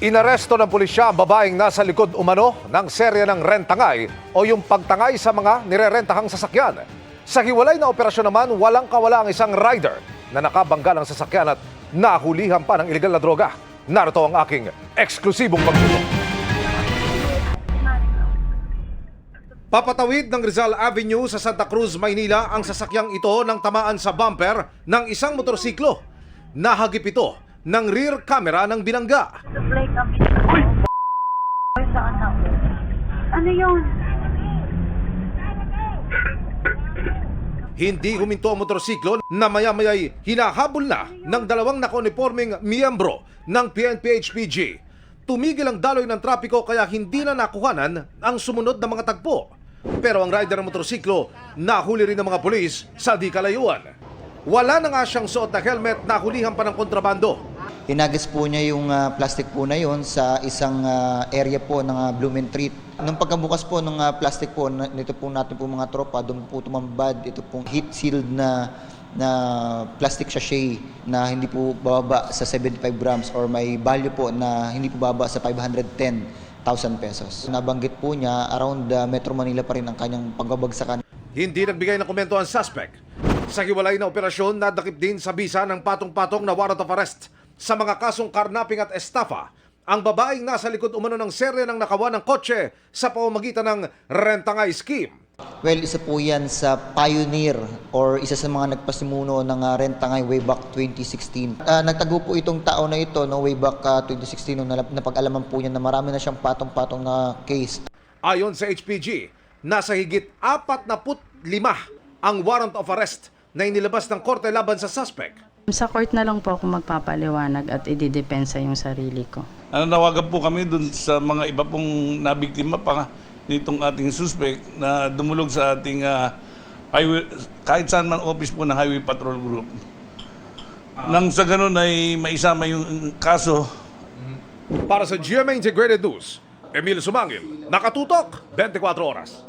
Inaresto ng pulisya ang babaeng nasa likod umano ng serya ng rentangay o yung pagtangay sa mga nirerentahang sasakyan. Sa hiwalay na operasyon naman, walang kawala ang isang rider na nakabangga ng sasakyan at nahulihan pa ng ilegal na droga. Narito ang aking eksklusibong pagtutok. Papatawid ng Rizal Avenue sa Santa Cruz, Maynila ang sasakyang ito ng tamaan sa bumper ng isang motorsiklo. Nahagip ito ng rear camera ng binangga. Supply kami. Sa anak ko. Ano yun? Hindi huminto ang motorsiklo na maya-maya'y hinahabol na ng dalawang nakauniforming miyembro ng PNP-HPG. Tumigil ang daloy ng trapiko kaya hindi na nakuhanan ang sumunod na mga tagpo. Pero ang rider ng motorsiklo nahuli rin ng mga pulis sa di kalayuan. Wala na nga siyang suot na helmet, nahulihan pa ng kontrabando. Hinagis po niya yung plastic po na yon sa isang area po ng Blumentritt. Nung pagkabukas po ng plastic po, nito po natin po mga tropa, doon po tumambad ito pong heat sealed na plastic sachet na hindi po bababa sa 75 grams or may value po na hindi po bababa sa 510,000 pesos. Nabanggit po niya around Metro Manila pa rin ang kanyang pagbabagsakan. Hindi nagbigay ng komento ang suspect. Sa hiwalay na operasyon, nadakip din sa bisa ng patong-patong na warrant of arrest sa mga kasong karnaping at estafa ang babaeng nasa likod umano ng serye ng nakawan ng kotse sa pamamagitan ng rentangay scheme. Well, isa po yan sa pioneer or isa sa mga nagpasimuno ng rentangay way back 2016. Nagtago po itong tao na ito no, way back 2016 nung napag-alaman po niya na marami na siyang patong-patong na case. Ayon sa HPG, nasa higit 45 ang warrant of arrest na inilabas ng korte laban sa suspect. Sa court na lang po ako magpapaliwanag at ididepensa yung sarili ko. Nawagan po kami dun sa mga iba pong nabiktima pa nitong ating suspect na dumulog sa ating highway, kahit saan man office po ng Highway Patrol Group. Nang sa ganun ay maisama yung kaso. Para sa GMA Integrated News, Emil Sumangil, Nakatutok, 24 Oras.